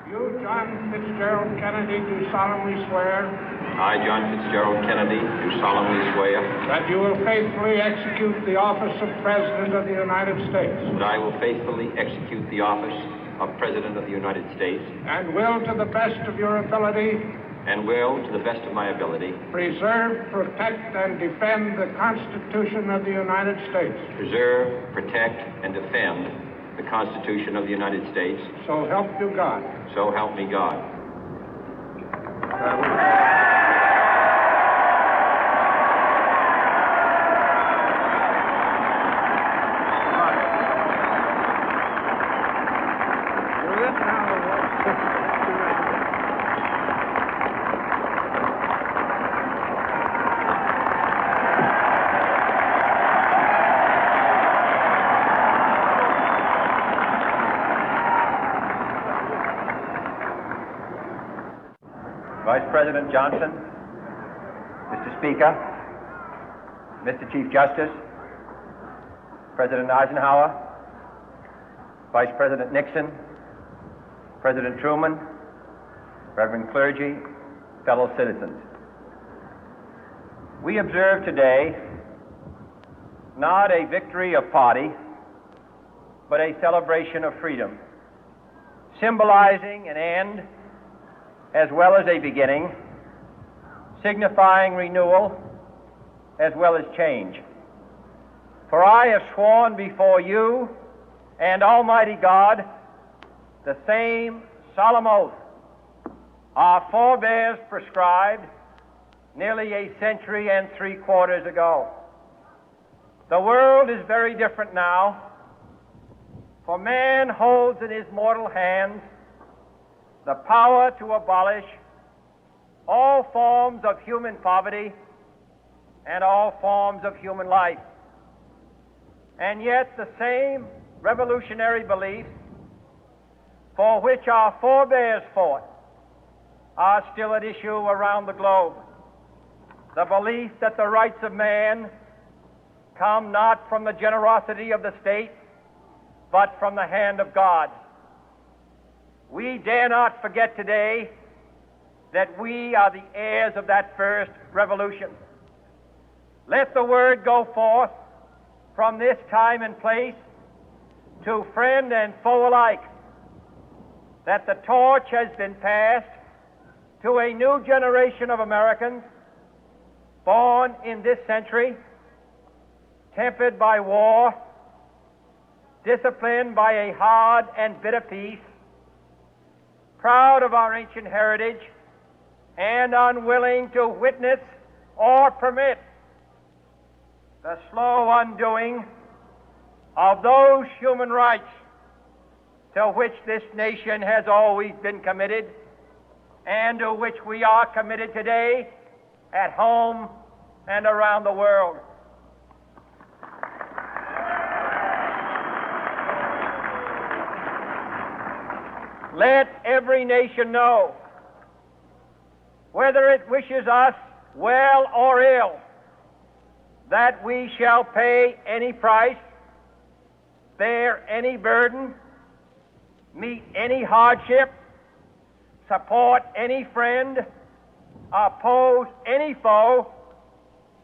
You, John Fitzgerald Kennedy, do solemnly swear. I, John Fitzgerald Kennedy, do solemnly swear. That you will faithfully execute the office of President of the United States. That I will faithfully execute the office of President of the United States. And will, to the best of your ability. And will, to the best of my ability. Preserve, protect, and defend the Constitution of the United States. Preserve, protect, and defend the Constitution of the United States. So help you God. So help me God. Vice President Johnson, Mr. Speaker, Mr. Chief Justice, President Eisenhower, Vice President Nixon, President Truman, Reverend clergy, fellow citizens. We observe today not a victory of party, but a celebration of freedom, symbolizing an end as well as a beginning, signifying renewal as well as change. For I have sworn before you and Almighty God the same solemn oath our forebears prescribed nearly a century and 3/4 ago. The world is very different now, for man holds in his mortal hands the power to abolish all forms of human poverty and all forms of human life. And yet the same revolutionary beliefs for which our forebears fought are still at issue around the globe. The belief that the rights of man come not from the generosity of the state, but from the hand of God. We dare not forget today that we are the heirs of that first revolution. Let the word go forth from this time and place to friend and foe alike that the torch has been passed to a new generation of Americans born in this century, tempered by war, disciplined by a hard and bitter peace, proud of our ancient heritage, and unwilling to witness or permit the slow undoing of those human rights to which this nation has always been committed and to which we are committed today at home and around the world. Let every nation know, whether it wishes us well or ill, that we shall pay any price, bear any burden, meet any hardship, support any friend, oppose any foe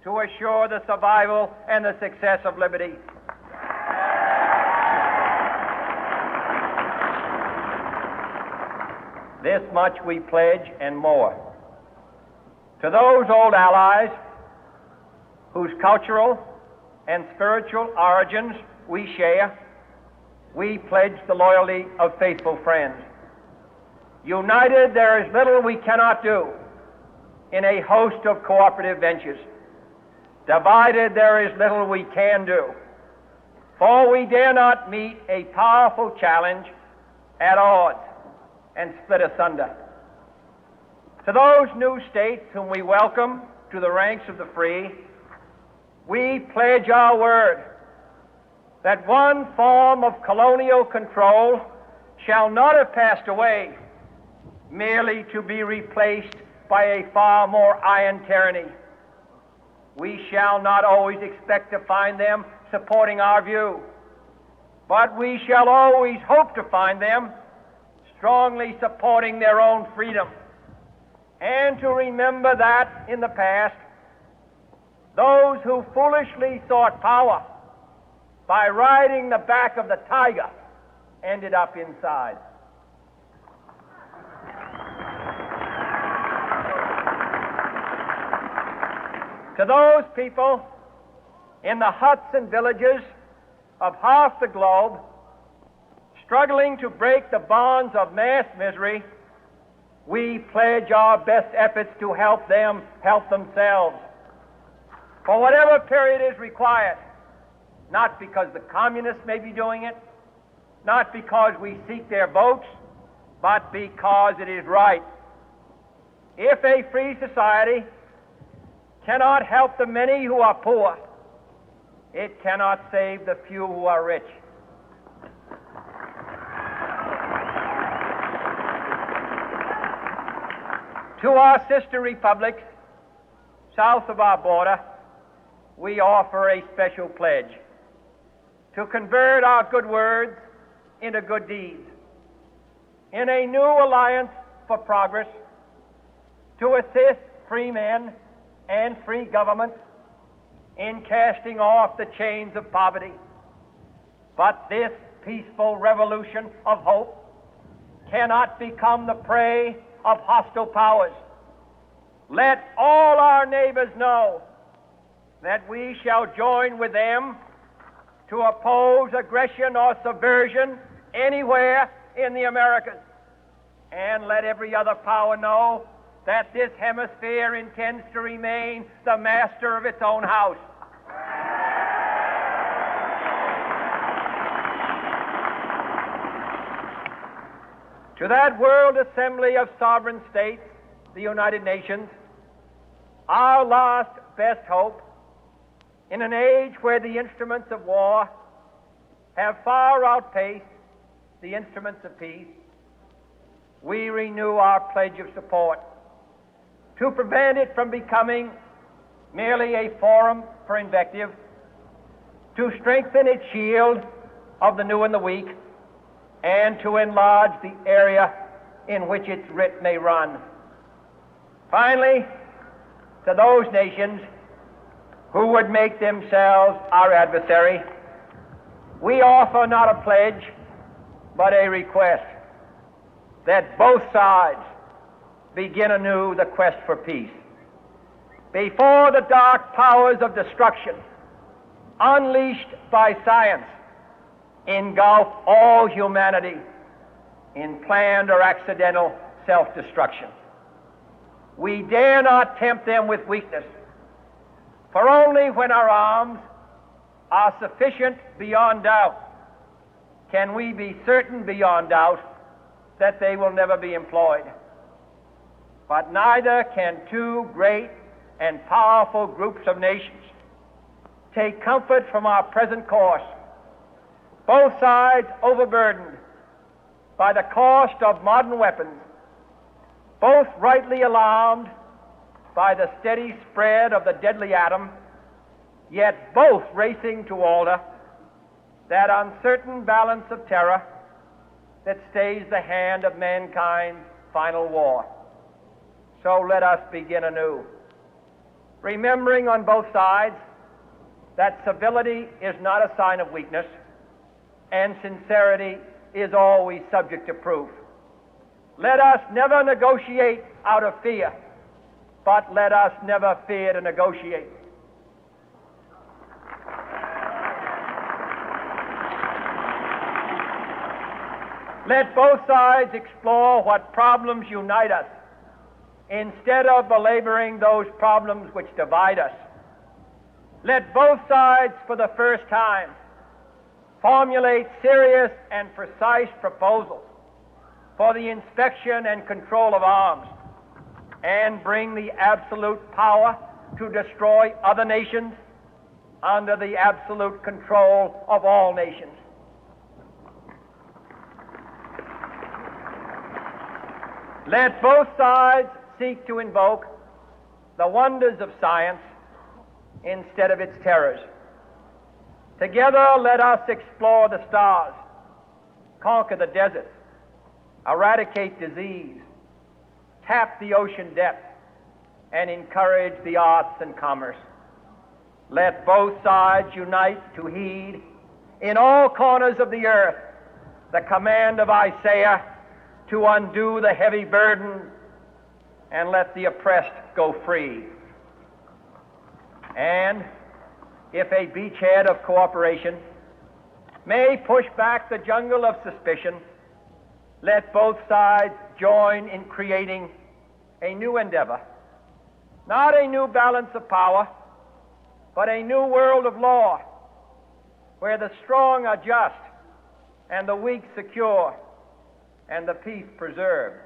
to assure the survival and the success of liberty. This much we pledge and more. To those old allies whose cultural and spiritual origins we share, we pledge the loyalty of faithful friends. United, there is little we cannot do in a host of cooperative ventures. Divided, there is little we can do, for we dare not meet a powerful challenge at odds and split asunder. To those new states whom we welcome to the ranks of the free, we pledge our word that one form of colonial control shall not have passed away, merely to be replaced by a far more iron tyranny. We shall not always expect to find them supporting our view, but we shall always hope to find them strongly supporting their own freedom, and to remember that in the past, those who foolishly sought power by riding the back of the tiger ended up inside. To those people in the huts and villages of half the globe struggling to break the bonds of mass misery, we pledge our best efforts to help them help themselves for whatever period is required, not because the communists may be doing it, not because we seek their votes, but because it is right. If a free society cannot help the many who are poor, it cannot save the few who are rich. To our sister republics south of our border, we offer a special pledge to convert our good words into good deeds, in a new alliance for progress, to assist free men and free governments in casting off the chains of poverty. But this peaceful revolution of hope cannot become the prey of hostile powers. Let all our neighbors know that we shall join with them to oppose aggression or subversion anywhere in the Americas. And let every other power know that this hemisphere intends to remain the master of its own house. To that World Assembly of Sovereign States, the United Nations, our last best hope, in an age where the instruments of war have far outpaced the instruments of peace, we renew our pledge of support to prevent it from becoming merely a forum for invective, to strengthen its shield of the new and the weak, and to enlarge the area in which its writ may run. Finally, to those nations who would make themselves our adversary, we offer not a pledge, but a request that both sides begin anew the quest for peace. Before the dark powers of destruction, unleashed by science, engulf all humanity in planned or accidental self-destruction, we dare not tempt them with weakness, for only when our arms are sufficient beyond doubt can we be certain beyond doubt that they will never be employed. But neither can two great and powerful groups of nations take comfort from our present course, both sides overburdened by the cost of modern weapons, both rightly alarmed by the steady spread of the deadly atom, yet both racing to alter that uncertain balance of terror that stays the hand of mankind's final war. So let us begin anew, remembering on both sides that civility is not a sign of weakness, and sincerity is always subject to proof. Let us never negotiate out of fear, but let us never fear to negotiate. Let both sides explore what problems unite us, instead of belaboring those problems which divide us. Let both sides, for the first time, formulate serious and precise proposals for the inspection and control of arms, and bring the absolute power to destroy other nations under the absolute control of all nations. Let both sides seek to invoke the wonders of science instead of its terrors. Together, let us explore the stars, conquer the deserts, eradicate disease, tap the ocean depth, and encourage the arts and commerce. Let both sides unite to heed in all corners of the earth the command of Isaiah to undo the heavy burden and let the oppressed go free. And if a beachhead of cooperation may push back the jungle of suspicion, let both sides join in creating a new endeavor, not a new balance of power, but a new world of law, where the strong are just and the weak secure and the peace preserved.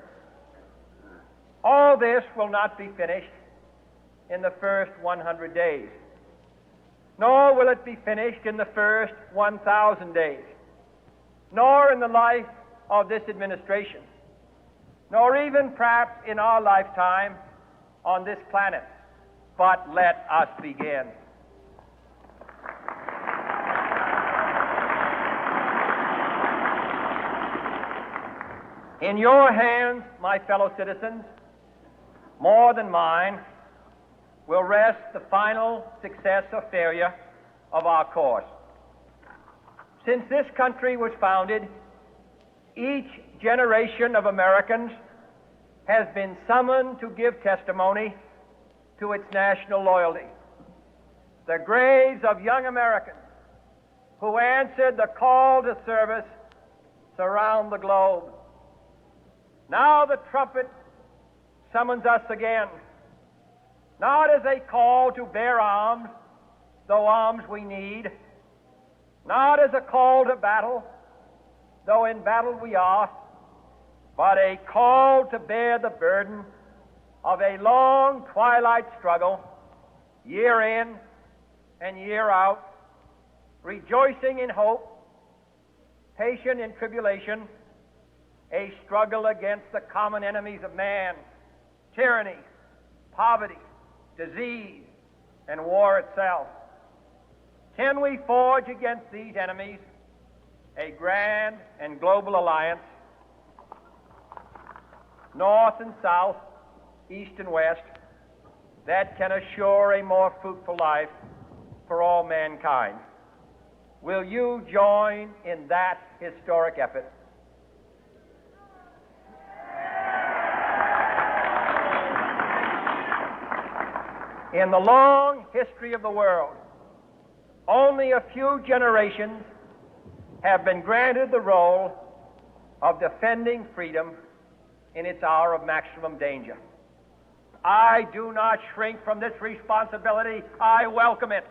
All this will not be finished in the first 100 days, nor will it be finished in the first 1,000 days, nor in the life of this administration, nor even perhaps in our lifetime on this planet. But let us begin. In your hands, my fellow citizens, more than mine, will rest the final success or failure of our course. Since this country was founded, each generation of Americans has been summoned to give testimony to its national loyalty. The graves of young Americans who answered the call to service surround the globe. Now the trumpet summons us again, not as a call to bear arms, though arms we need, not as a call to battle, though in battle we are, but a call to bear the burden of a long twilight struggle, year in and year out, rejoicing in hope, patient in tribulation, a struggle against the common enemies of man, tyranny, poverty, disease, and war itself. Can we forge against these enemies a grand and global alliance, north and south, east and west, that can assure a more fruitful life for all mankind? Will you join in that historic effort? In the long history of the world, only a few generations have been granted the role of defending freedom in its hour of maximum danger. I do not shrink from this responsibility. I welcome it.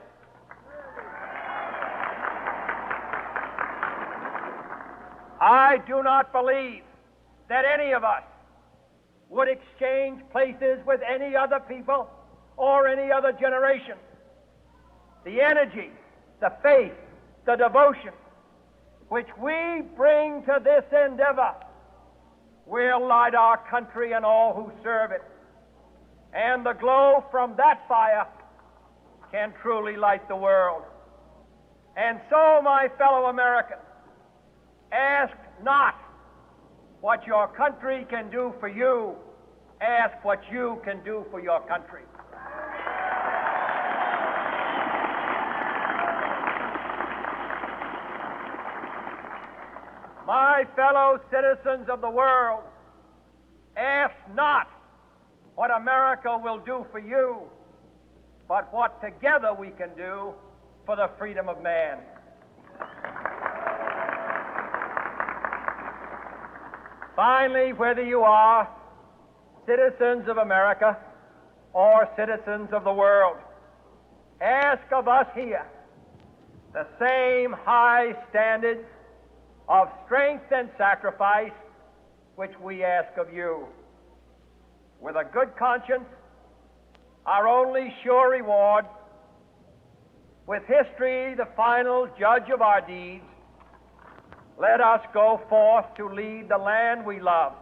I do not believe that any of us would exchange places with any other people or any other generation. The energy, the faith, the devotion which we bring to this endeavor will light our country and all who serve it. And the glow from that fire can truly light the world. And so, my fellow Americans, ask not what your country can do for you. Ask what you can do for your country. My fellow citizens of the world, ask not what America will do for you, but what together we can do for the freedom of man. Finally, whether you are citizens of America or citizens of the world, ask of us here the same high standards of strength and sacrifice which we ask of you. With a good conscience, our only sure reward, with history the final judge of our deeds, let us go forth to lead the land we love,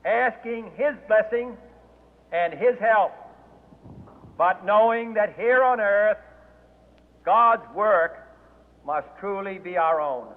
asking His blessing and His help, but knowing that here on earth God's work must truly be our own.